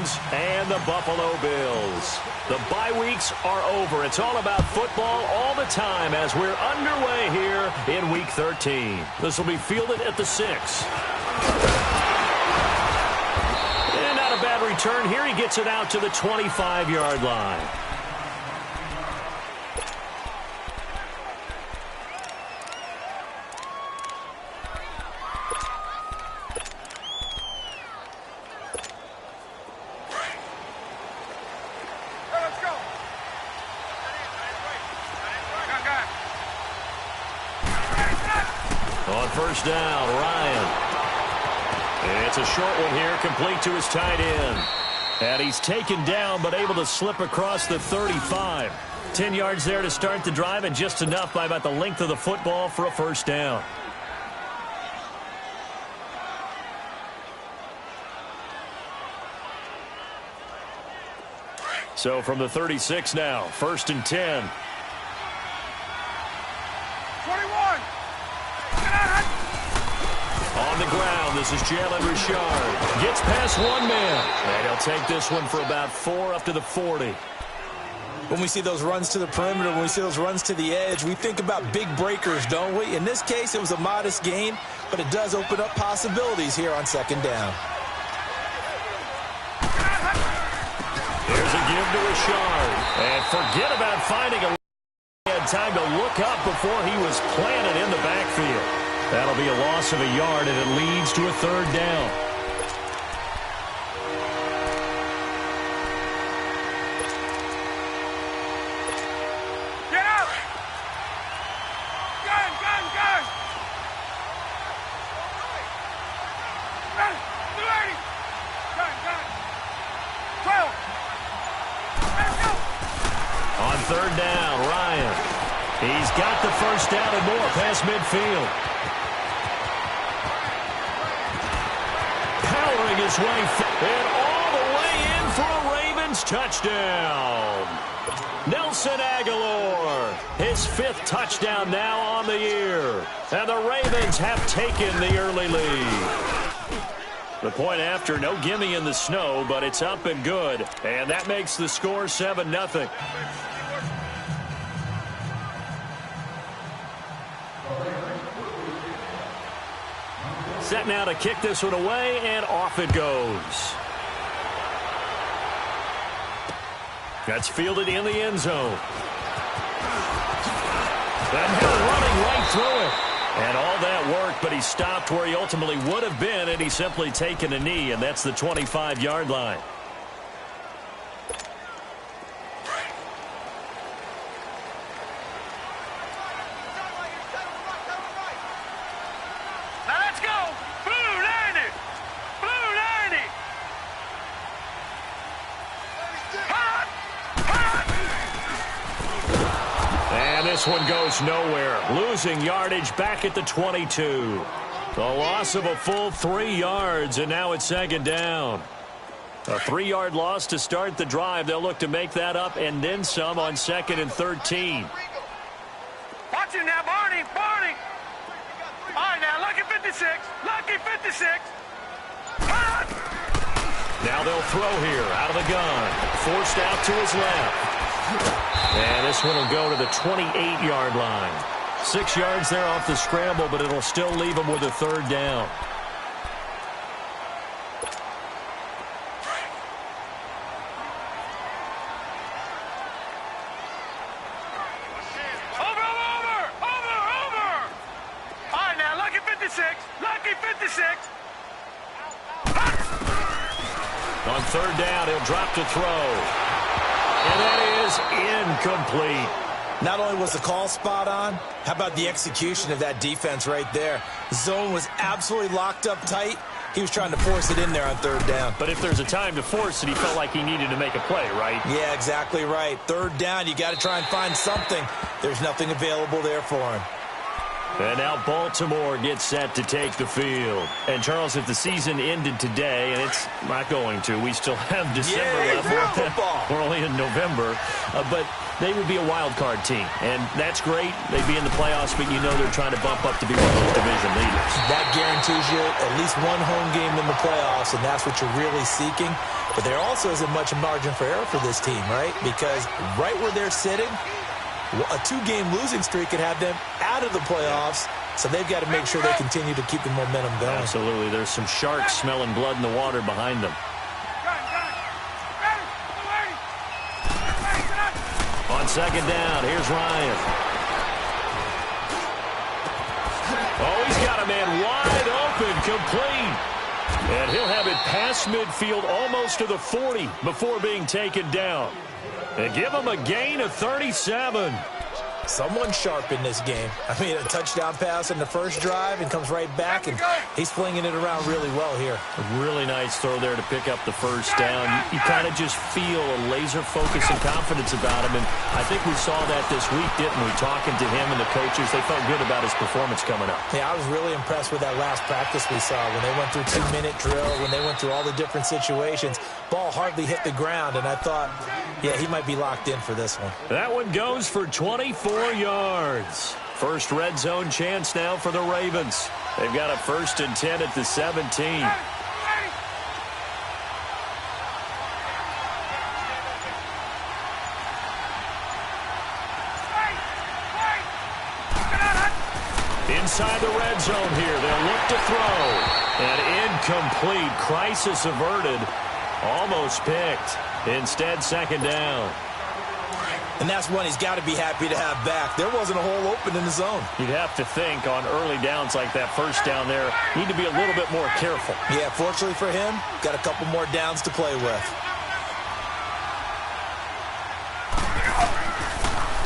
Ravens and the Buffalo Bills. The bye weeks are over. It's all about football all the time as we're underway here in Week 13. This will be fielded at the 6. And not a bad return here. He gets it out to the 25-yard line. First down, Ryan. It's a short one here, complete to his tight end. And he's taken down, but able to slip across the 35. 10 yards there to start the drive, and just enough by about the length of the football for a first down. So from the 36 now, 1st and 10. 21. On the ground, this is Jalen Richard. Gets past one man. And he'll take this one for about 4 up to the 40. When we see those runs to the perimeter, when we see those runs to the edge, we think about big breakers, don't we? In this case, it was a modest gain, but it does open up possibilities here on 2nd down. Here's a give to Richard. And forget about finding a... He had time to look up before he was planted in the backfield. That'll be a loss of a yard, and it leads to a 3rd down. Get out! Gun! Gun! Gun! Gun! 280! Gun! Gun! 12! Let's go! On 3rd down, Ryan. He's got the first down and more past midfield. Powering his way and all the way in for a Ravens touchdown. Nelson Aguilar, his 5th touchdown now on the year. And the Ravens have taken the early lead. The point after, no gimme in the snow, but it's up and good. And that makes the score 7-0. Set now to kick this one away, and off it goes. That's fielded in the end zone. That running right through it. And all that work, but he stopped where he ultimately would have been, and he's simply taken a knee, and that's the 25-yard line. This one goes nowhere, losing yardage back at the 22. The loss of a full 3 yards, and now it's 2nd down. A 3-yard loss to start the drive. They'll look to make that up and then some on 2nd and 13. Watch it now, Barney, Barney. All right, now, lucky 56, lucky 56. Now they'll throw here out of the gun. Forced out to his left. And this one will go to the 28-yard line. 6 yards there off the scramble, but it'll still leave him with a 3rd down. Over! All right, now, lucky 56, lucky 56. On 3rd down, he'll drop to throw. And that is incomplete. Not only was the call spot on, how about the execution of that defense right there? Zone was absolutely locked up tight. He was trying to force it in there on 3rd down. But if there's a time to force it, he felt like he needed to make a play, right? Yeah, exactly right. 3rd down, you got to try and find something. There's nothing available there for him. And now Baltimore gets set to take the field. And, Charles, if the season ended today, and it's not going to, we still have December left. We're only in November. But they would be a wild card team. And that's great. They'd be in the playoffs, but you know they're trying to bump up to be one of those division leaders. That guarantees you at least one home game in the playoffs, and that's what you're really seeking. But there also isn't much margin for error for this team, right? Because right where they're sitting, a two-game losing streak could have them out of the playoffs, so they've got to make sure they continue to keep the momentum going. Absolutely. There's some sharks smelling blood in the water behind them. On second down, here's Ryan. Oh, he's got a man wide open, complete. And he'll have it past midfield almost to the 40 before being taken down. And give him a gain of 37. Someone sharp in this game. I mean, a touchdown pass in the first drive and comes right back, and he's flinging it around really well here. A really nice throw there to pick up the first down. You kind of just feel a laser focus and confidence about him, and I think we saw that this week, didn't we? Talking to him and the coaches, they felt good about his performance coming up. Yeah, I was really impressed with that last practice we saw when they went through 2-minute drill, when they went through all the different situations. Ball hardly hit the ground, and I thought, yeah, he might be locked in for this one. That one goes for 24 yards. First red zone chance now for the Ravens. They've got a 1st and 10 at the 17. Inside the red zone here. They'll look to throw. And incomplete. Crisis averted. Almost picked. Instead, second down. And that's one he's got to be happy to have back. There wasn't a hole open in the zone. You'd have to think on early downs like that first down there, need to be a little bit more careful. Yeah, fortunately for him, got a couple more downs to play with.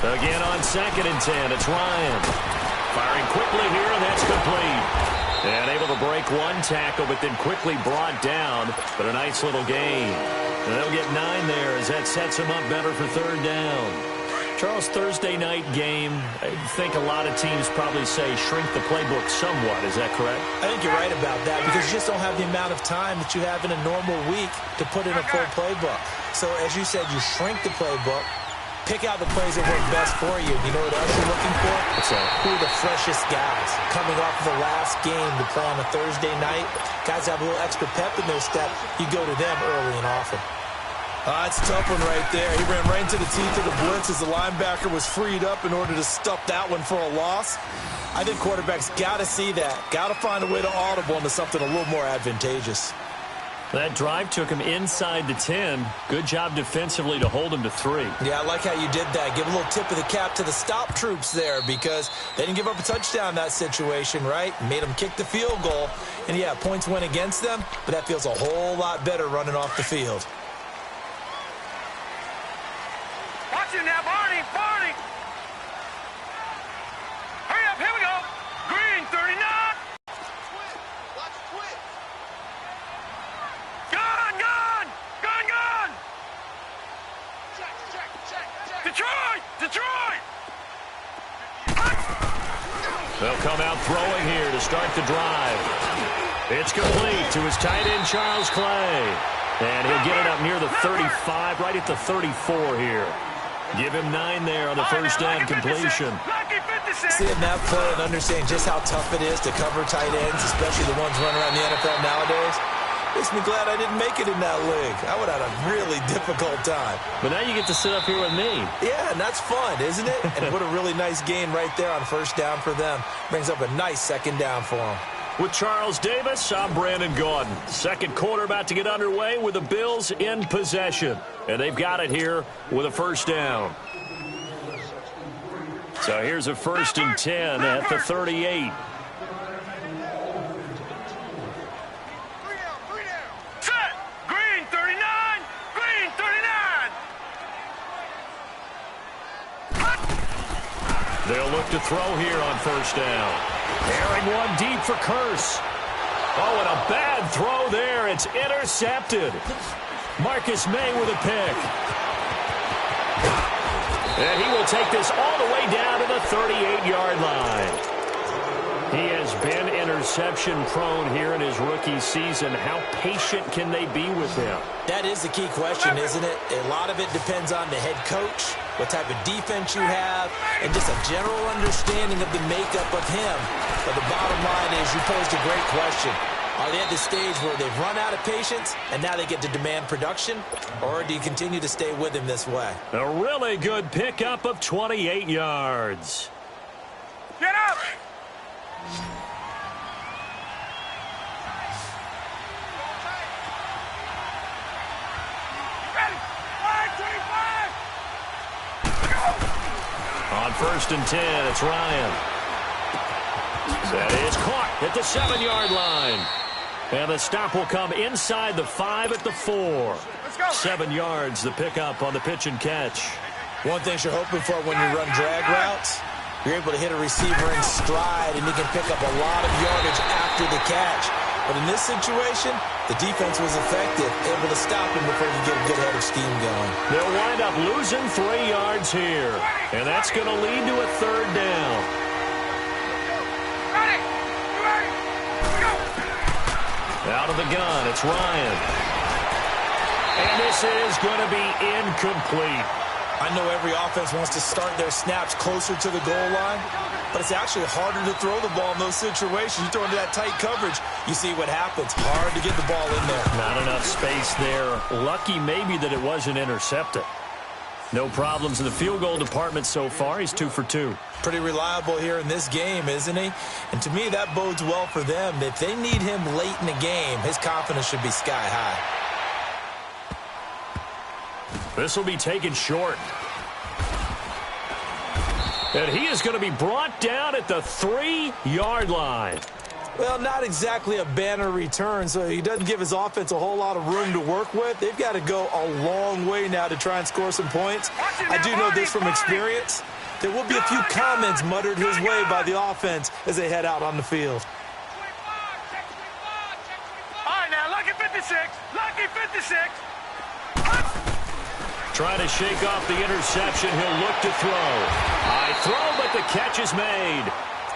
Again on 2nd and 10, it's Ryan. Firing quickly here, and that's complete. And able to break one tackle, but then quickly brought down. But a nice little gain. And they'll get 9 there as that sets them up better for 3rd down. Charles, Thursday night game, I think a lot of teams probably say shrink the playbook somewhat. Is that correct? I think you're right about that because you just don't have the amount of time that you have in a normal week to put in a full playbook. So, as you said, you shrink the playbook, pick out the plays that work best for you. You know what else you're looking for? What's that? Who are the freshest guys coming off of the last game to play on a Thursday night? Guys have a little extra pep in their step. You go to them early and often. It's a tough one right there. He ran right into the teeth of the blitz as the linebacker was freed up in order to stuff that one for a loss. I think quarterbacks got to see that. Got to find a way to audible into something a little more advantageous. That drive took him inside the 10. Good job defensively to hold him to 3. Yeah, I like how you did that. Give a little tip of the cap to the stop troops there because they didn't give up a touchdown in that situation, right? Made them kick the field goal. And, yeah, points went against them, but that feels a whole lot better running off the field. Watch it now, Barney! Barney! Hurry up, here we go! Green, 39! Gun! Gun! Gun! Gun! Check! Detroit! Detroit! They'll come out throwing here to start the drive. It's complete to his tight end, Charles Clay. And he'll get it up near the 35, right at the 34 here. Give him 9 there on the first down completion. Seeing that play and understanding just how tough it is to cover tight ends, especially the ones running around the NFL nowadays, makes me glad I didn't make it in that league. I would have had a really difficult time. But now you get to sit up here with me. Yeah, and that's fun, isn't it? And what a really nice gain right there on first down for them. Brings up a nice second down for them. With Charles Davis, I'm Brandon Gaudin. Second quarter about to get underway with the Bills in possession. And they've got it here with a first down. So here's a 1st and 10 at the 38. Set! Green, 39! Green, 39! They'll look to throw here on first down. Carrying one deep for Curse. Oh, and a bad throw there. It's intercepted. Marcus May with a pick. And he will take this all the way down to the 38-yard line. interception prone here in his rookie season. How patient can they be with him? That is the key question, isn't it? A lot of it depends on the head coach, what type of defense you have, and just a general understanding of the makeup of him. But the bottom line is you posed a great question. Are they at the stage where they've run out of patience and now they get to demand production? Or do you continue to stay with him this way? A really good pickup of 28 yards. Get up! Ready? 5-25! On 1st and 10, it's Ryan. That is caught at the 7-yard line. And the stop will come inside the 5 at the 4. 7 yards, the pickup on the pitch and catch. One thing you're hoping for when you run drag routes, you're able to hit a receiver in stride, and you can pick up a lot of yardage after the catch. But in this situation, the defense was effective, able to stop him before you get a good head of steam going. They'll wind up losing 3 yards here. And that's going to lead to a 3rd down. Out of the gun, it's Ryan. And this is going to be incomplete. I know every offense wants to start their snaps closer to the goal line, but it's actually harder to throw the ball in those situations. You throw into that tight coverage, you see what happens. Hard to get the ball in there. Not enough space there. Lucky maybe that it wasn't intercepted. No problems in the field goal department so far. He's 2 for 2. Pretty reliable here in this game, isn't he? And to me, that bodes well for them. If they need him late in the game, his confidence should be sky high. This will be taken short. And he is going to be brought down at the 3-yard line. Well, not exactly a banner return, so he doesn't give his offense a whole lot of room to work with. They've got to go a long way now to try and score some points. I do know this from experience. There will be a few comments muttered his way by the offense as they head out on the field. All right, now, lucky 56. Lucky 56. Trying to shake off the interception. He'll look to throw. High throw, but the catch is made.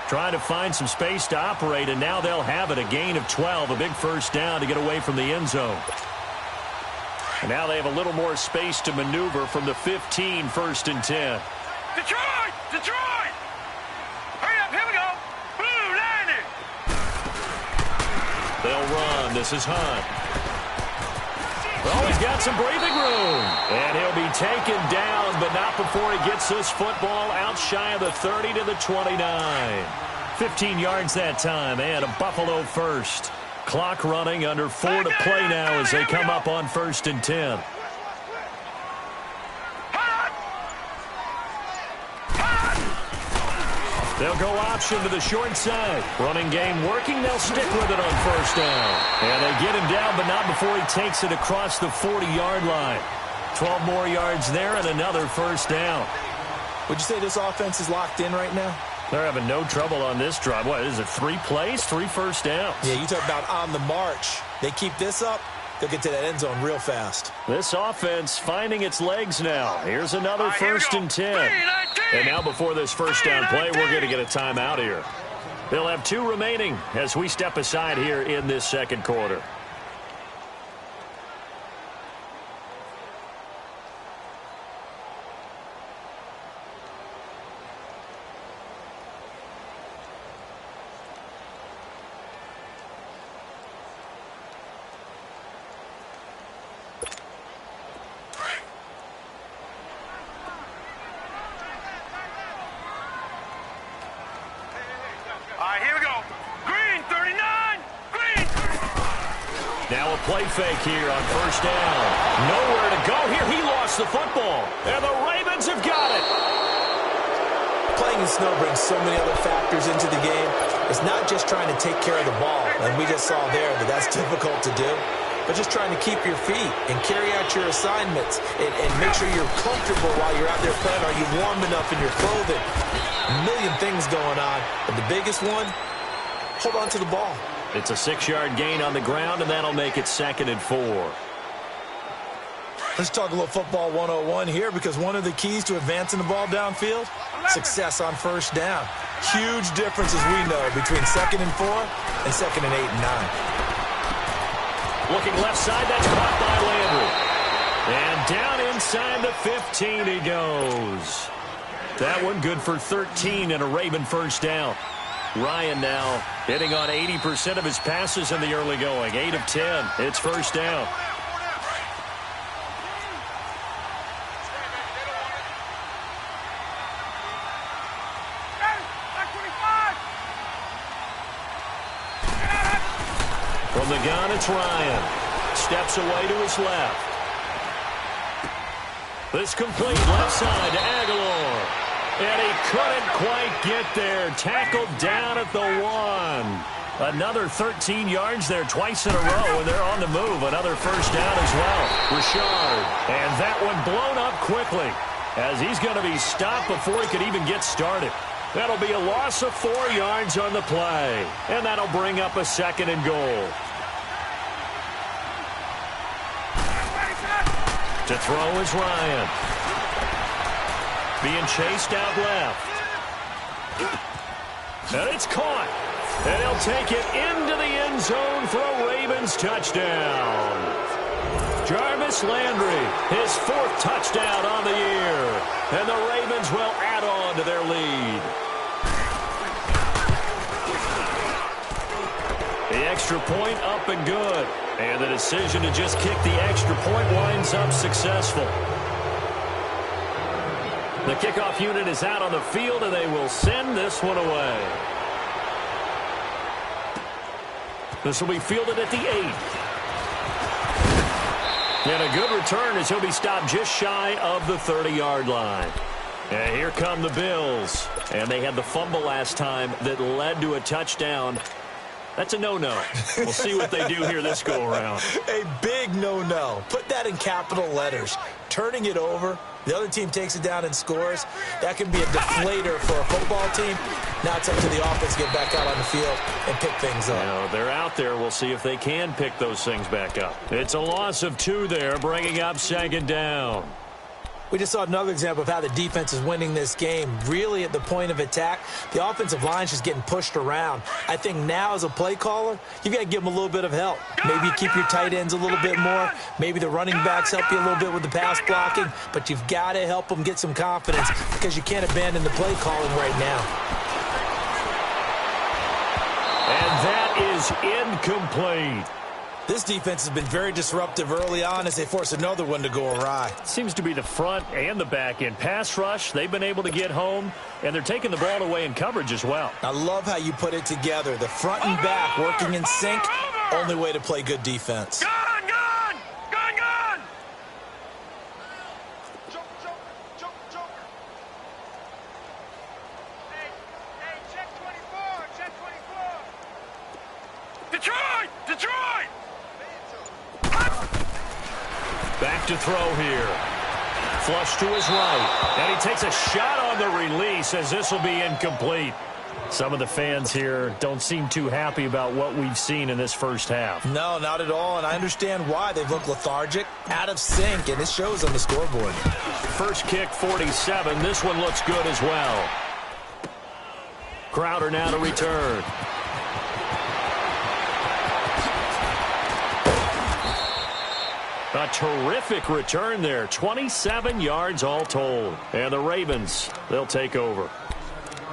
Trying to find some space to operate, and now they'll have it. A gain of 12, a big 1st down to get away from the end zone. And now they have a little more space to maneuver from the 15, 1st and 10. Detroit! Detroit! Hurry up, here we go. Blue, landing. They'll run. This is Hunt. Well, he's got some breathing room. And he'll be taken down, but not before he gets this football out shy of the 30 to the 29. 15 yards that time, and a Buffalo 1st. Clock running, under 4 to play now as they come up on 1st and 10. They'll go option to the short side. Running game working. They'll stick with it on 1st down. And they get him down, but not before he takes it across the 40-yard line. 12 more yards there and another 1st down. Would you say this offense is locked in right now? They're having no trouble on this drive. What is it, 3 plays, 3 first downs? Yeah, you talk about on the march. They keep this up, they'll get to that end zone real fast. This offense finding its legs now. Here's another 1st and 10. And now before this 1st down play, we're going to get a timeout here. They'll have 2 remaining as we step aside here in this 2nd quarter. Play fake here on 1st down. Nowhere to go here. He lost the football. And the Ravens have got it. Playing in snow brings so many other factors into the game. It's not just trying to take care of the ball, and we just saw there that that's difficult to do, but just trying to keep your feet and carry out your assignments and make sure you're comfortable while you're out there playing. Are you warm enough in your clothing? A million things going on, but the biggest one, hold on to the ball. It's a 6-yard gain on the ground, and that'll make it 2nd and 4. Let's talk a little football 101 here, because one of the keys to advancing the ball downfield, success on 1st down. Huge difference, as we know, between 2nd and 4 and 2nd and 8 and 9. Looking left side, that's caught by Landry. And down inside the 15 he goes. That one good for 13 and a Raven first down. Ryan now hitting on 80% of his passes in the early going. 8 of 10. It's first down. From the gun, it's Ryan. Steps away to his left. This complete left side to Aguilar. And he couldn't quite get there. Tackled down at the 1. Another 13 yards there twice in a row, and they're on the move. Another first down as well. Richard. And that one blown up quickly, as he's going to be stopped before he could even get started. That'll be a loss of 4 yards on the play. And that'll bring up a 2nd and goal. To throw is Ryan. Being chased out left. And it's caught. And he'll take it into the end zone for a Ravens touchdown. Jarvis Landry, his 4th touchdown on the year. And the Ravens will add on to their lead. The extra point up and good. And the decision to just kick the extra point winds up successful. The kickoff unit is out on the field, and they will send this one away. This will be fielded at the 8. And a good return as he'll be stopped just shy of the 30-yard line. And here come the Bills. And they had the fumble last time that led to a touchdown. That's a no-no. We'll see what they do here this go-around. A big no-no. Put that in capital letters. Turning it over, the other team takes it down and scores. That can be a deflator for a football team. Now it's up to the offense to get back out on the field and pick things up. You know, they're out there. We'll see if they can pick those things back up. It's a loss of 2 there, bringing up 2nd down. We just saw another example of how the defense is winning this game. Really at the point of attack, the offensive line's just getting pushed around. I think now as a play caller, you got to give them a little bit of help. Maybe you keep your tight ends a little bit more. Maybe the running backs help you a little bit with the pass blocking. But you've got to help them get some confidence because you can't abandon the play calling right now. And that is incomplete. This defense has been very disruptive early on as they force another one to go awry. Seems to be the front and the back end. Pass rush, they've been able to get home, and they're taking the ball away in coverage as well. I love how you put it together. The front and back working in sync, only way to play good defense. Gun! Jump! Hey, check 24! Detroit! Back to throw here. Flush to his right. And he takes a shot on the release as this will be incomplete. Some of the fans here don't seem too happy about what we've seen in this first half. No, not at all, and I understand why. They've looked lethargic, out of sync, and it shows on the scoreboard. First kick, 47. This one looks good as well. Crowder now to return. A terrific return there. 27 yards all told. And the Ravens, they'll take over.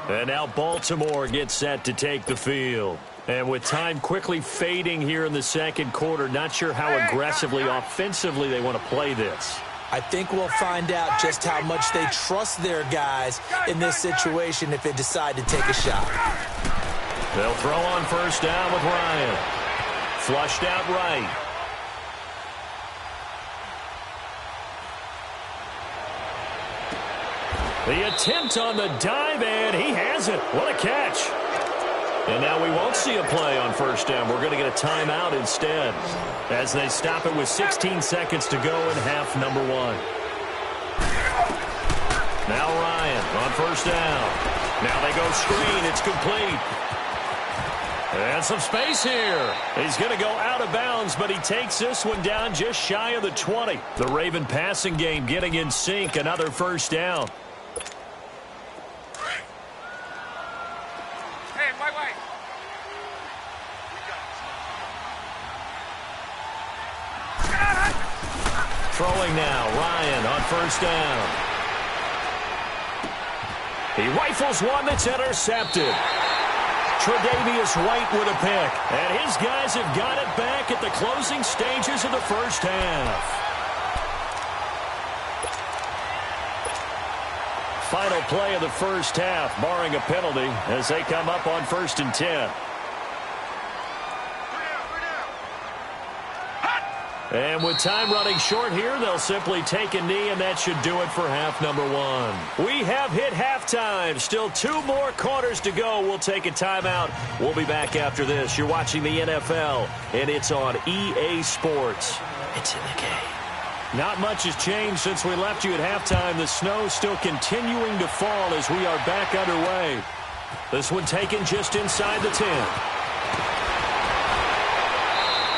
And now Baltimore gets set to take the field. And with time quickly fading here in the second quarter, not sure how aggressively, offensively they want to play this. I think we'll find out just how much they trust their guys in this situation if they decide to take a shot. They'll throw on first down with Ryan. Flushed out right. The attempt on the dive, and he has it. What a catch. And now we won't see a play on first down. We're going to get a timeout instead as they stop it with 16 seconds to go in half number 1. Now Ryan on first down. Now they go screen. It's complete. And some space here. He's going to go out of bounds, but he takes this one down just shy of the 20. The Raven passing game getting in sync. Another first down. Throwing now, Ryan on first down. He rifles one that's intercepted. Tre'Davious White with a pick. And his guys have got it back at the closing stages of the first half. Final play of the first half, barring a penalty, as they come up on 1st and 10. And with time running short here, they'll simply take a knee, and that should do it for half number one. We have hit halftime. Still 2 more quarters to go. We'll take a timeout. We'll be back after this. You're watching the NFL, and it's on EA Sports. It's in the game. Not much has changed since we left you at halftime. The snow still continuing to fall as we are back underway. This one taken just inside the 10.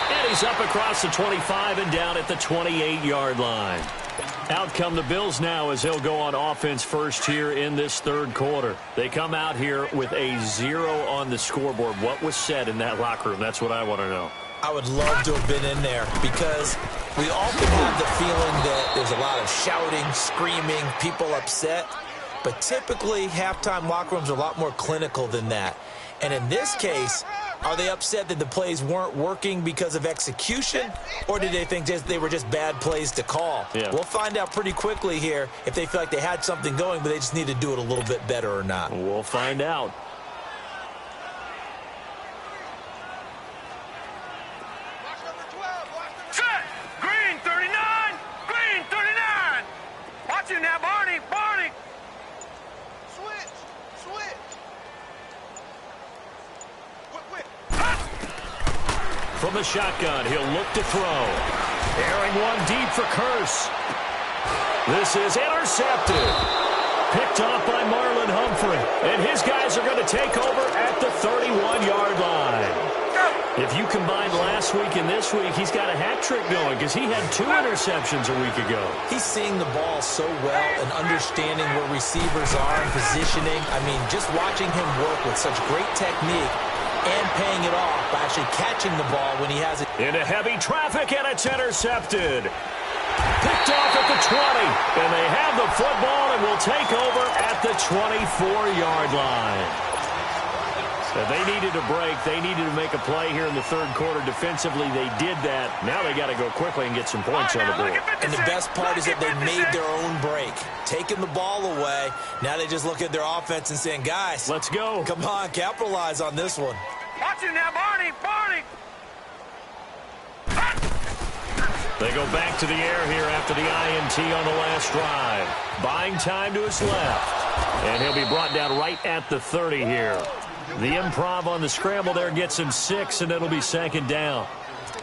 And he's up across the 25 and down at the 28-yard line. Out come the Bills now as they'll go on offense first here in this third quarter. They come out here with a 0 on the scoreboard. What was said in that locker room? That's what I want to know. I would love to have been in there because we often have the feeling that there's a lot of shouting, screaming, people upset. But typically, halftime locker rooms are a lot more clinical than that. And in this case, are they upset that the plays weren't working because of execution? Or did they think they were just bad plays to call? Yeah. We'll find out pretty quickly here if they feel like they had something going, but they just need to do it a little bit better or not. We'll find out. Now, Barney, Barney. Switch. From the shotgun, he'll look to throw. Airing one deep for Curse. This is intercepted. Picked off by Marlon Humphrey. And his guys are going to take over at the 31-yard line. If you combine last week and this week, he's got a hat trick going because he had 2 interceptions a week ago. He's seeing the ball so well and understanding where receivers are and positioning. I mean, just watching him work with such great technique and paying it off by actually catching the ball when he has it. Into heavy traffic, and it's intercepted. Picked off at the 20, and they have the football and will take over at the 24-yard line. They needed a break. They needed to make a play here in the third quarter. Defensively, they did that. Now they got to go quickly and get some points on the board. And the best part is that they made their own break. Taking the ball away. Now they just look at their offense and saying, guys, let's go. Come on, capitalize on this one. Watch it now, Barney, Barney. They go back to the air here after the INT on the last drive. Buying time to his left. And he'll be brought down right at the 30 here. The improv on the scramble there gets him 6, and it'll be 2nd down.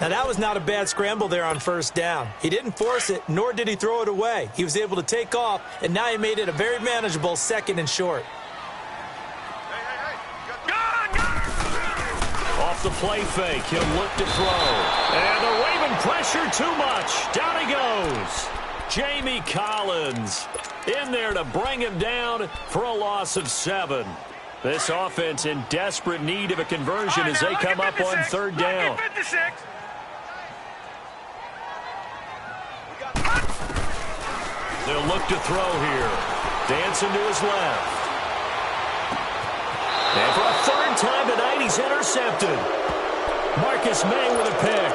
Now, that was not a bad scramble there on 1st down. He didn't force it, nor did he throw it away. He was able to take off, and now he made it a very manageable 2nd and short. Off the play fake, he'll look to throw. And the Raven pressure too much. Down he goes. Jamie Collins in there to bring him down for a loss of 7. This offense in desperate need of a conversion as they come up on 3rd down. They'll look to throw here. Dancing to his left. And for a 3rd time tonight, he's intercepted. Marcus May with a pick.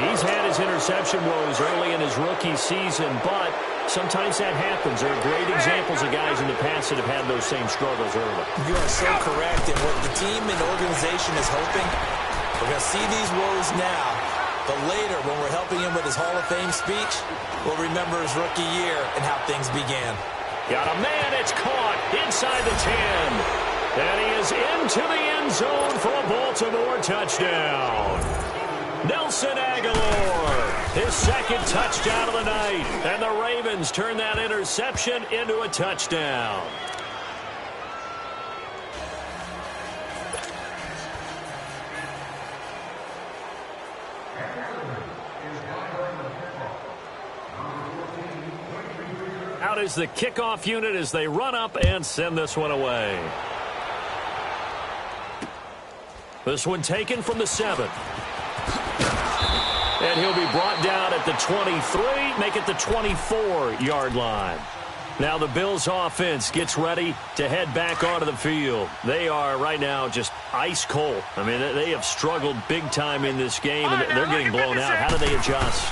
He's had his interception woes early in his rookie season, but sometimes that happens. There are great examples of guys in the past that have had those same struggles early. You are so correct. And what the team and organization is hoping, we're going to see these woes now. But later, when we're helping him with his Hall of Fame speech, we'll remember his rookie year and how things began. Got a man, it's caught inside the 10. And he is into the end zone for a Baltimore touchdown. Nelson Aguilar, his 2nd touchdown of the night. And the Ravens turn that interception into a touchdown. Out is the kickoff unit as they run up and send this one away. This one taken from the 7. And he'll be brought down at the 23, make it the 24-yard line. Now the Bills offense gets ready to head back onto the field. They are right now just ice cold. I mean, they have struggled big time in this game, and they're getting blown out. How do they adjust?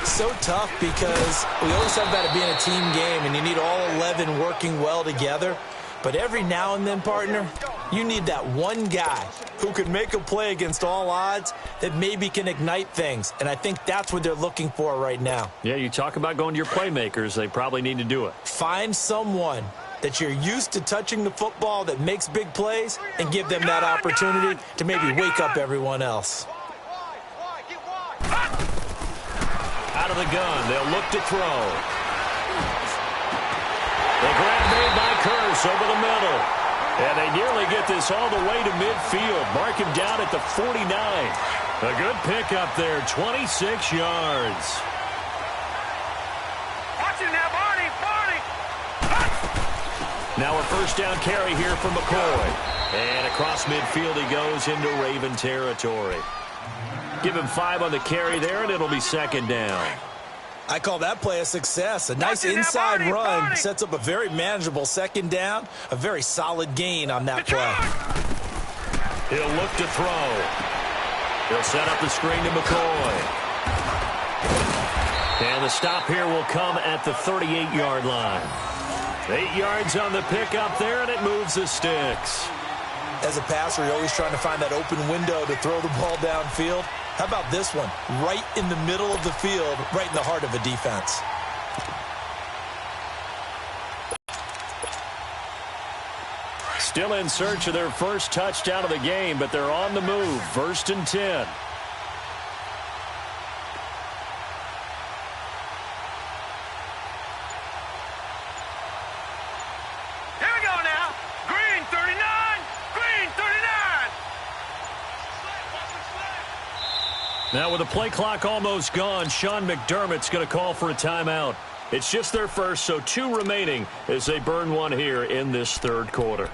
So tough because we always talk about it being a team game, and you need all 11 working well together. But every now and then, partner, you need that one guy who can make a play against all odds that maybe can ignite things. And I think that's what they're looking for right now. Yeah, you talk about going to your playmakers. They probably need to do it. Find someone that you're used to touching the football that makes big plays and give them that opportunity to maybe wake up everyone else. Out of the gun, they'll look to throw. The grab made by Curse over the middle. And they nearly get this all the way to midfield. Mark him down at the 49. A good pickup there, 26 yards. Watch him now, Barney, Barney. Now a first down carry here for McCoy. And across midfield he goes into Raven territory. Give him 5 on the carry there, and it'll be second down. I call that play a success. A nice inside run sets up a very manageable second down. A very solid gain on that play. He'll look to throw. He'll set up the screen to McCoy. And the stop here will come at the 38-yard line. 8 yards on the pickup there, and it moves the sticks. As a passer, you're always trying to find that open window to throw the ball downfield. How about this one? Right in the middle of the field, right in the heart of a defense. Still in search of their first touchdown of the game, but they're on the move. 1st and 10. Here we go now. Green 39. Green 39. Now with the play clock almost gone, Sean McDermott's going to call for a timeout. It's just their first, so 2 remaining as they burn one here in this third quarter.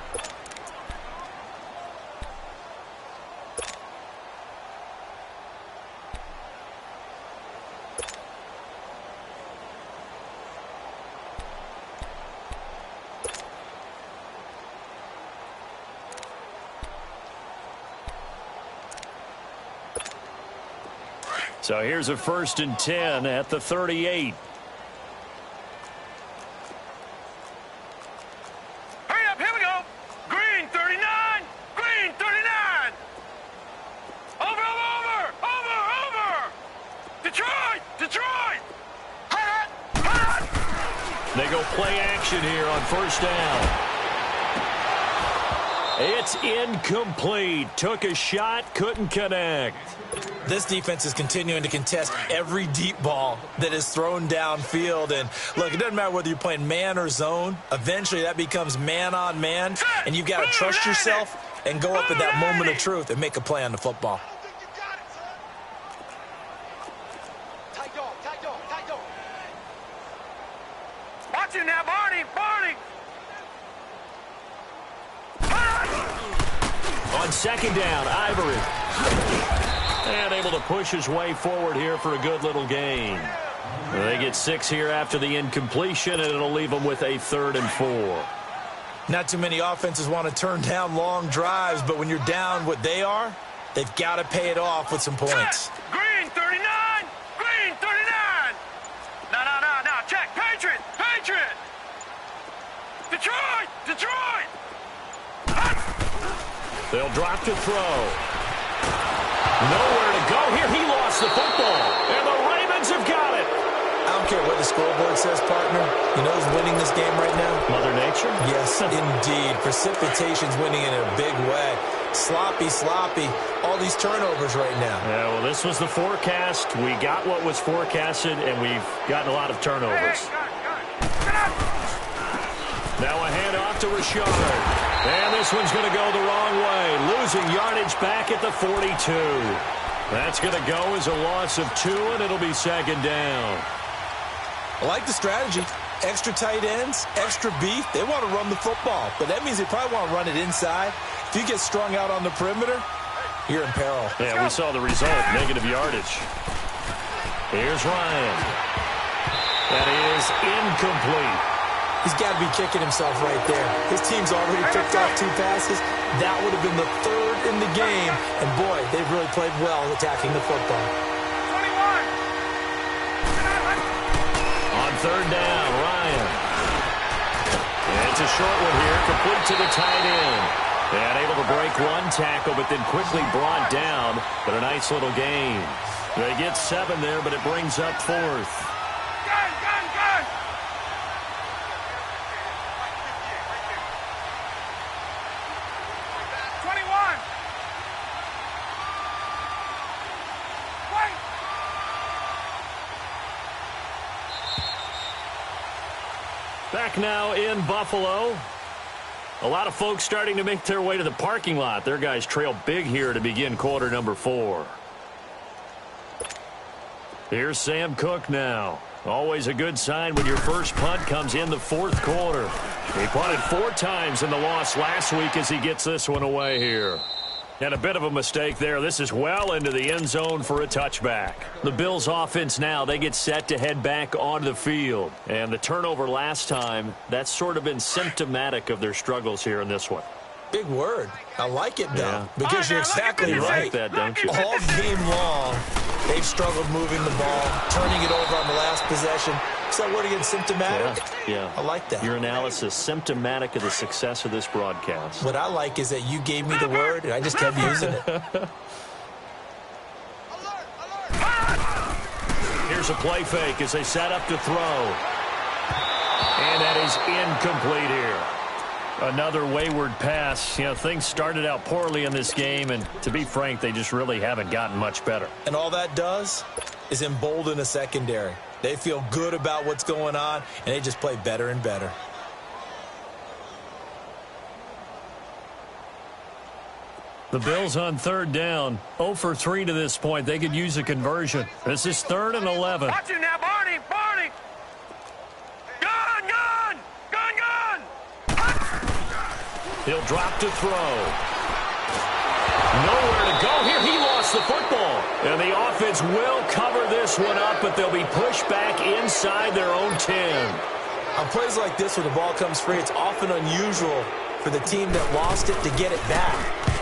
So here's a 1st and 10 at the 38. Hurry up, here we go. Green 39. Green 39. Over. Detroit. Hot. They go play action here on 1st down. It's incomplete. Took a shot, couldn't connect. This defense is continuing to contest every deep ball that is thrown downfield. And, look, it doesn't matter whether you're playing man or zone. Eventually, that becomes man on man. And you've got to trust yourself and go up at that moment of truth and make a play on the football. Tight dog. Watch him now, Barney. On 2nd down, Ivory. And able to push his way forward here for a good little gain. They get 6 here after the incompletion, and it'll leave them with a 3rd and 4. Not too many offenses want to turn down long drives, but when you're down what they are, they've got to pay it off with some points. Green 39. Green 39. No. Check. Patriot. Detroit. They'll drop to throw. Nowhere to go here. He lost the football. And the Ravens have got it. I don't care what the scoreboard says, partner. You know who's winning this game right now? Mother Nature? Yes, indeed. Precipitation's winning in a big way. Sloppy. All these turnovers right now. Yeah, well, this was the forecast. We got what was forecasted, and we've gotten a lot of turnovers. Now a handoff to Richard. And this one's going to go the wrong way. Losing yardage back at the 42. That's going to go as a loss of 2, and it'll be 2nd down. I like the strategy. Extra tight ends, extra beef. They want to run the football, but that means they probably want to run it inside. If you get strung out on the perimeter, you're in peril. Yeah, we saw the result, negative yardage. Here's Ryan. That is incomplete. He's got to be kicking himself right there. His team's already picked off 2 passes. That would have been the 3rd in the game. And, boy, they've really played well attacking the football. 21. On 3rd down, Ryan. And it's a short one here, complete to the tight end. And able to break 1 tackle, but then quickly brought down. But a nice little gain. They get 7 there, but it brings up 4th. Gun, gun, gun. Back now in Buffalo. A lot of folks starting to make their way to the parking lot. Their guys trail big here to begin quarter number 4. Here's Sam Cook now. Always a good sign when your first punt comes in the 4th quarter. He punted 4 times in the loss last week as he gets this one away here. And a bit of a mistake there. This is well into the end zone for a touchback. The Bills offense now, they get set to head back onto the field. And the turnover last time, that's sort of been symptomatic of their struggles here in this one. Big word. I like it, though, because you're exactly You right. like that, don't you? All game long, they've struggled moving the ball, turning it over on the last possession. Is that word again, symptomatic? Yeah. I like that. Your analysis, symptomatic of the success of this broadcast. What I like is that you gave me the word, and I just kept using it. Here's a play fake as they set up to throw. And that is incomplete here. Another wayward pass. You know, things started out poorly in this game, and to be frank, they just really haven't gotten much better. And all that does is embolden a secondary. They feel good about what's going on, and they just play better and better. The Bills on 3rd down. 0 for 3 to this point. They could use a conversion. This is 3rd and 11. Watch it now, Barney, Barney. Gun, gun, gun, gun. He'll drop to throw. Nowhere to go here. He lost the football. And the offense will cover this one up, but they'll be pushed back inside their own 10. On plays like this where the ball comes free, it's often unusual for the team that lost it to get it back.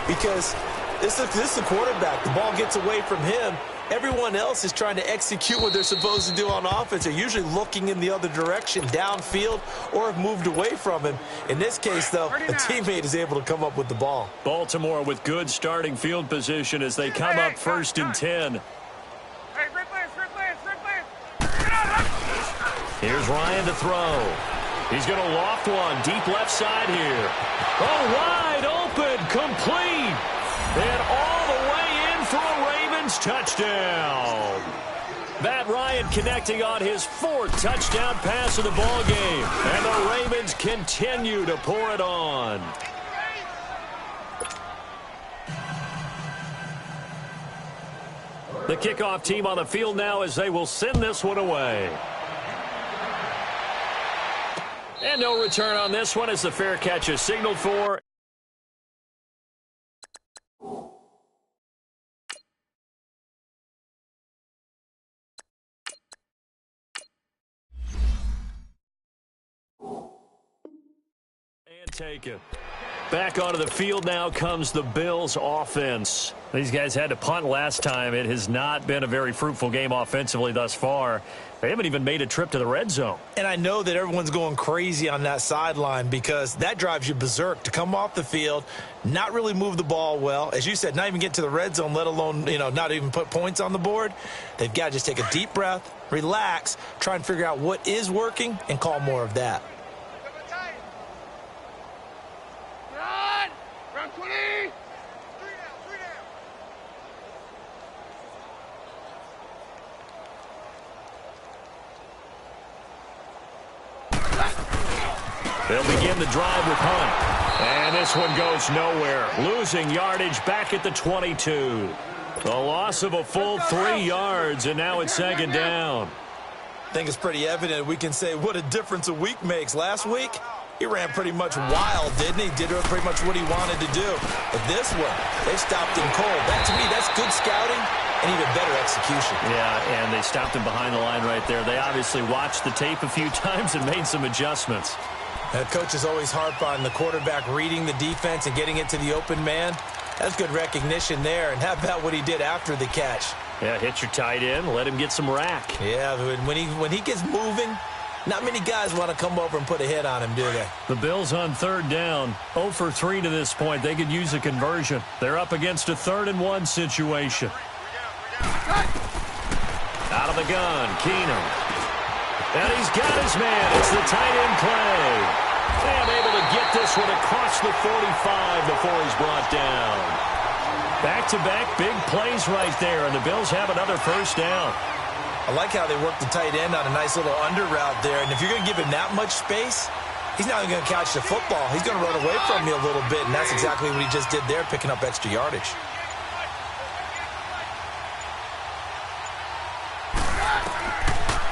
Because this is the quarterback. The ball gets away from him. Everyone else is trying to execute what they're supposed to do on offense. They're usually looking in the other direction, downfield, or have moved away from him. In this case, though, a teammate is able to come up with the ball. Baltimore with good starting field position as they come up 1st and 10. Hey, Rick Lance. Here's Ryan to throw. He's going to loft one deep left side here. Oh, wide open, complete. And all the way in for a Ravens touchdown. Matt Ryan connecting on his 4th touchdown pass of the ball game. And the Ravens continue to pour it on. The kickoff team on the field now as they will send this one away. And no return on this one as the fair catch is signaled for. And taken. Back onto the field now comes the Bills offense. These guys had to punt last time. It has not been a very fruitful game offensively thus far. They haven't even made a trip to the red zone. And I know that everyone's going crazy on that sideline because that drives you berserk to come off the field, not really move the ball well. As you said, not even get to the red zone, let alone, not even put points on the board. They've got to just take a deep breath, relax, try and figure out what is working, and call more of that. Round 20. They'll begin the drive with Hunt. And this one goes nowhere. Losing yardage back at the 22. The loss of a full 3 yards, and now it's 2nd down. I think it's pretty evident we can say what a difference a week makes. Last week, he ran pretty much wild, didn't he? Did pretty much what he wanted to do. But this one, they stopped him cold. That, to me, that's good scouting and even better execution. Yeah, and they stopped him behind the line right there. They obviously watched the tape a few times and made some adjustments. The coach is always harp on the quarterback reading the defense and getting it to the open man. That's good recognition there. And how about what he did after the catch? Yeah, hit your tight end, let him get some rack. Yeah, when he gets moving, not many guys want to come over and put a hit on him, do they? The Bills on third down, 0 for 3 to this point. They could use a conversion. They're up against a 3rd-and-1 situation. Out of the gun, Keenum. And he's got his man. It's the tight end play. And able to get this one across the 45 before he's brought down. Back-to-back big plays right there, and the Bills have another first down. I like how they work the tight end on a nice little under route there. And if you're going to give him that much space, he's not even going to catch the football. He's going to run away from you a little bit, and that's exactly what he just did there, picking up extra yardage.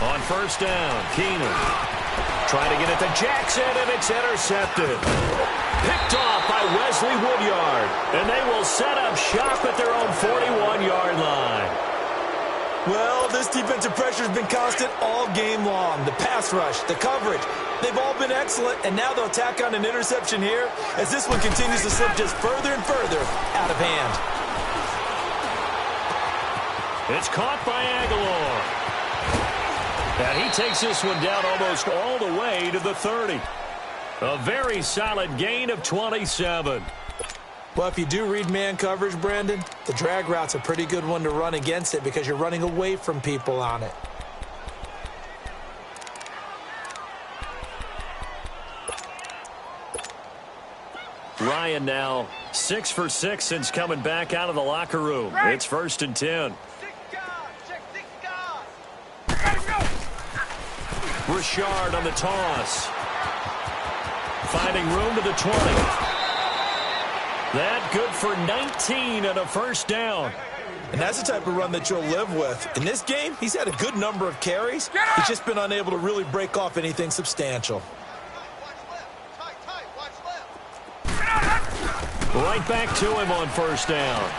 On first down, Keenum. Trying to get it to Jackson, and it's intercepted. Picked off by Wesley Woodyard, and they will set up shop at their own 41-yard line. Well, this defensive pressure has been constant all game long. The pass rush, the coverage, they've all been excellent, and now they'll tack on an interception here as this one continues to slip just further and further out of hand. It's caught by Aguilar. And he takes this one down almost all the way to the 30. A very solid gain of 27. Well, if you do read man coverage, Brandon, the drag route's a pretty good one to run against it because you're running away from people on it. Ryan now 6 for 6 since coming back out of the locker room. It's 1st and 10. Richard on the toss. Finding room to the 20. That good for 19 and a first down. And that's the type of run that you'll live with. In this game, he's had a good number of carries. He's just been unable to really break off anything substantial. Right back to him on first down.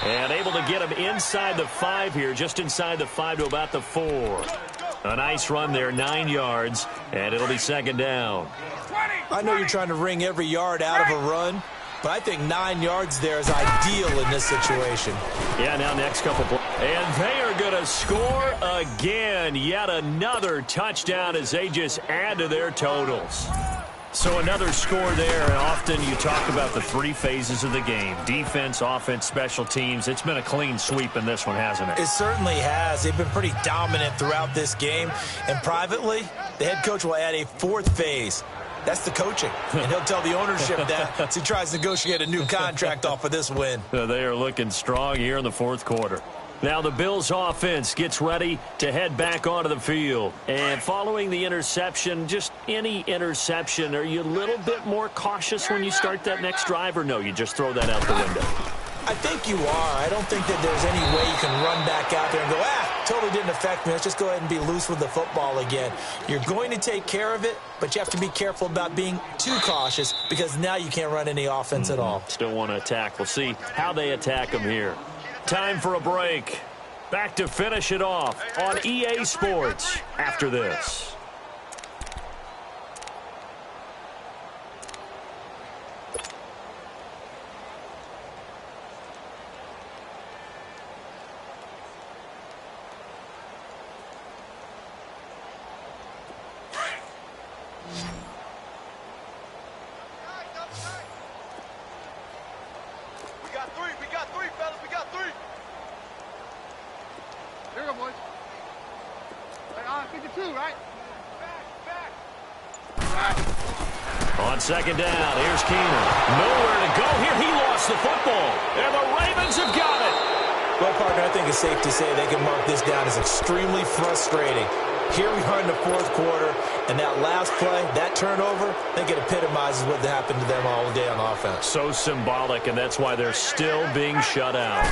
And able to get him inside the 5 here, just inside the 5 to about the 4. A nice run there, 9 yards, and it'll be 2nd down. I know you're trying to wring every yard out of a run, but I think 9 yards there is ideal in this situation. Yeah, now next couple plays. And they are going to score again. Yet another touchdown as they just add to their totals. So another score there, and often you talk about the 3 phases of the game. Defense, offense, special teams. It's been a clean sweep in this one, hasn't it? It certainly has. They've been pretty dominant throughout this game. And privately, the head coach will add a 4th phase. That's the coaching. And he'll tell the ownership that as he tries to negotiate a new contract off of this win. They are looking strong here in the 4th quarter. Now the Bills offense gets ready to head back onto the field. And following the interception, just any interception, are you a little bit more cautious when you start that next drive, or no, you just throw that out the window? I think you are. I don't think that there's any way you can run back out there and go, totally didn't affect me. Let's just go ahead and be loose with the football again. You're going to take care of it, but you have to be careful about being too cautious because now you can't run any offense at all. Still want to attack. We'll see how they attack them here. Time for a break. Back to finish it off on EA Sports after this. We got three, fellas. We got 3. Here we go, boys. 52, right? Back. On 2nd down, here's Keenum. Nowhere to go here. He lost the football. And the Ravens have got it. Well, partner, I think it's safe to say they can mark this down as extremely frustrating. Here we are in the 4th quarter, and that last play, that turnover, I think it epitomizes what happened to them all day on offense. So symbolic, and that's why they're still being shut out.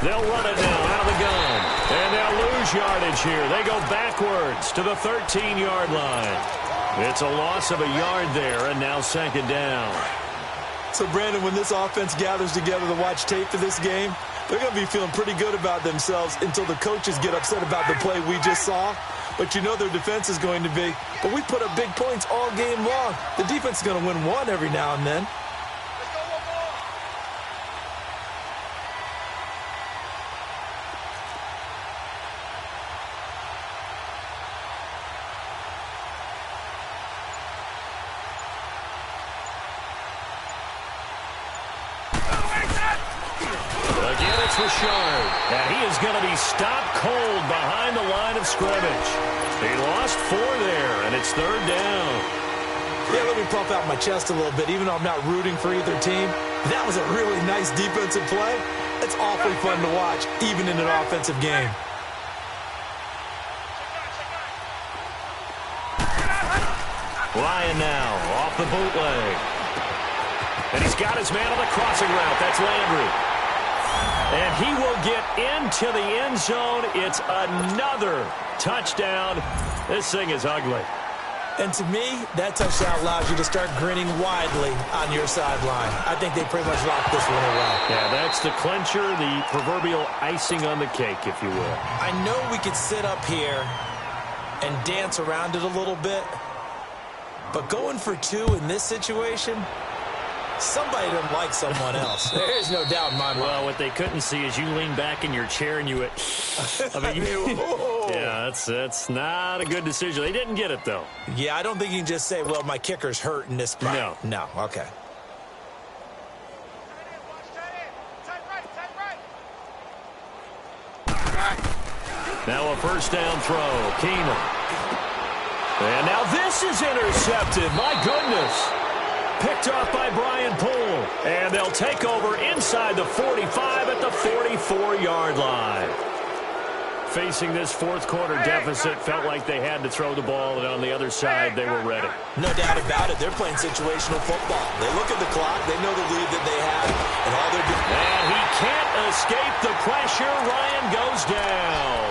They'll run it now out of the gun. And they'll lose yardage here. They go backwards to the 13-yard line. It's a loss of a yard there, and now second down. So, Brandon, when this offense gathers together to watch tape for this game, they're going to be feeling pretty good about themselves until the coaches get upset about the play we just saw. But you know their defense is going to be. But we put up big points all game long. The defense is going to win one every now and then. Richard, and he is going to be stopped cold behind the line of scrimmage. He lost 4 there, and it's third down. Yeah, let me puff out my chest a little bit, even though I'm not rooting for either team. That was a really nice defensive play. It's awfully fun to watch, even in an offensive game. Ryan now off the bootleg. And he's got his man on the crossing route. That's Landry. And he will get into the end zone. It's another touchdown. This thing is ugly. And to me, that touchdown allows you to start grinning widely on your sideline. I think they pretty much locked this one away. Yeah, that's the clincher, the proverbial icing on the cake, if you will. I know we could sit up here and dance around it a little bit, but going for 2 in this situation, somebody doesn't like someone else. There's no doubt in my mind. Well, what they couldn't see is you lean back in your chair and you went, yeah, that's not a good decision. They didn't get it, though. Yeah, I don't think you can just say, well, my kicker's hurt in this spot. No. No, okay. Now a first down throw. Keenum. And now this is intercepted. My goodness. Picked off by Brian Poole. And they'll take over inside the 45 at the 44-yard line. Facing this fourth quarter deficit, felt like they had to throw the ball, and on the other side, they were ready. No doubt about it. They're playing situational football. They look at the clock. They know the lead that they have, and all they're doing. And he can't escape the pressure. Ryan goes down.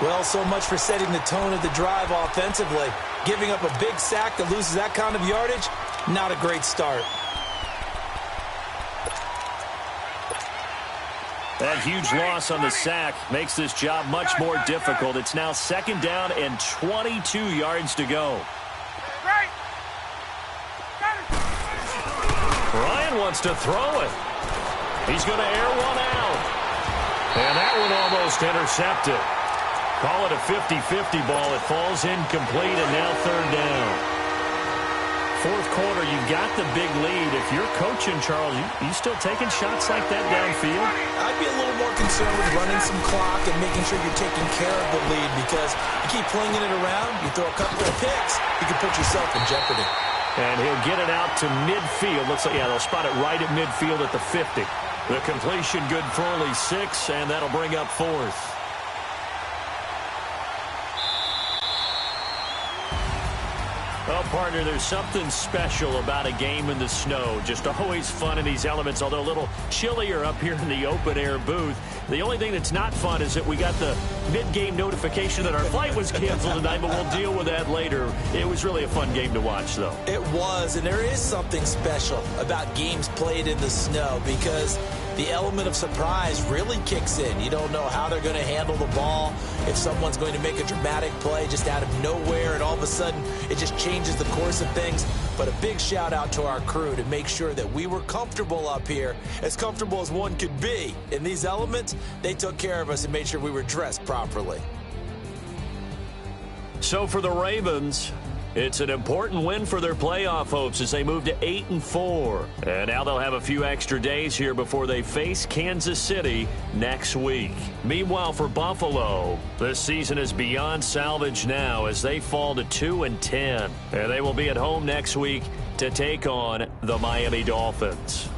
Well, so much for setting the tone of the drive offensively. Giving up a big sack that loses that kind of yardage, not a great start. That huge loss on the sack makes this job much more difficult. It's now second down and 22 yards to go. Ryan wants to throw it. He's going to air one out. And that one almost intercepted. Call it a 50-50 ball. It falls incomplete, and now third down. Fourth quarter, you've got the big lead. If you're coaching, Charles, you still taking shots like that downfield? I'd be a little more concerned with running some clock and making sure you're taking care of the lead, because you keep flinging it around, you throw a couple of picks, you can put yourself in jeopardy. And he'll get it out to midfield. Looks like, yeah, they'll spot it right at midfield at the 50. The completion good for only 6, and that'll bring up fourth. Well, partner, there's something special about a game in the snow. Just always fun in these elements, although a little chillier up here in the open-air booth. The only thing that's not fun is that we got the mid-game notification that our flight was canceled tonight, but we'll deal with that later. It was really a fun game to watch, though. It was, and there is something special about games played in the snow, because the element of surprise really kicks in. You don't know how they're going to handle the ball, if someone's going to make a dramatic play just out of nowhere, and all of a sudden it just changes the course of things. But a big shout out to our crew to make sure that we were comfortable up here, as comfortable as one could be. In these elements, they took care of us and made sure we were dressed properly. So for the Ravens, it's an important win for their playoff hopes as they move to 8-4. And now they'll have a few extra days here before they face Kansas City next week. Meanwhile, for Buffalo, this season is beyond salvage now as they fall to 2-10. And they will be at home next week to take on the Miami Dolphins.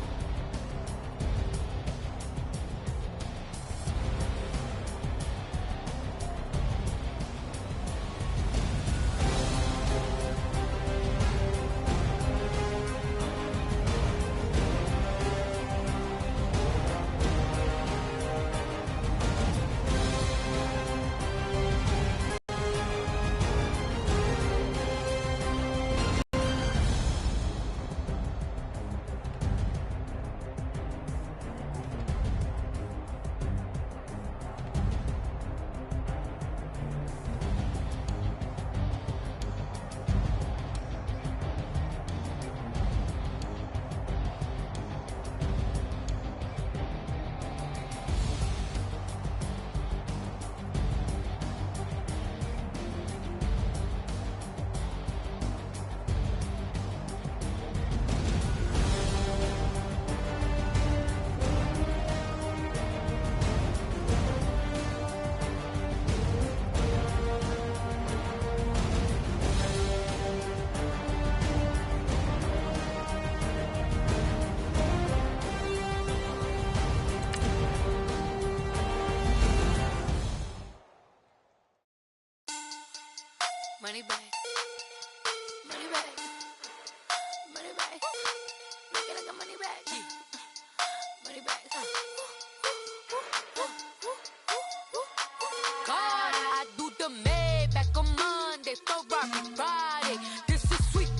Money bag. Money bag. Money bag. Make it like a money bag. Money bag. God, I do the Maybach on Monday, Ferrari Friday. This is sweet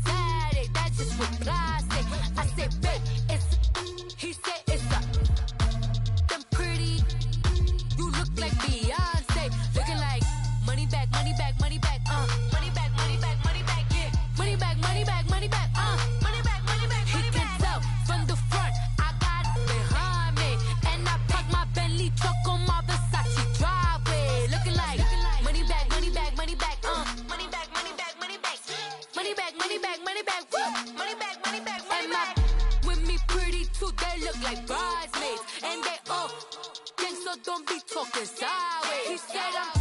Saturday, that's just what plastic. I say, babe, he said it's a. Them pretty, you look like Beyonce. Looking like money back, money back, money back, money back, money back, money back, yeah. Money back, money back, money back, money back, money back, money back. He can tell from the front, I got it behind me. And I park my Bentley truck on my Versace driveway. Looking like money back, money back, money back, money back, money back, money back. Money back, money back, money back, money back, money back, money back. With me pretty too, they look like bridesmaids. And they all gang, so don't be talking sideways. He said I'm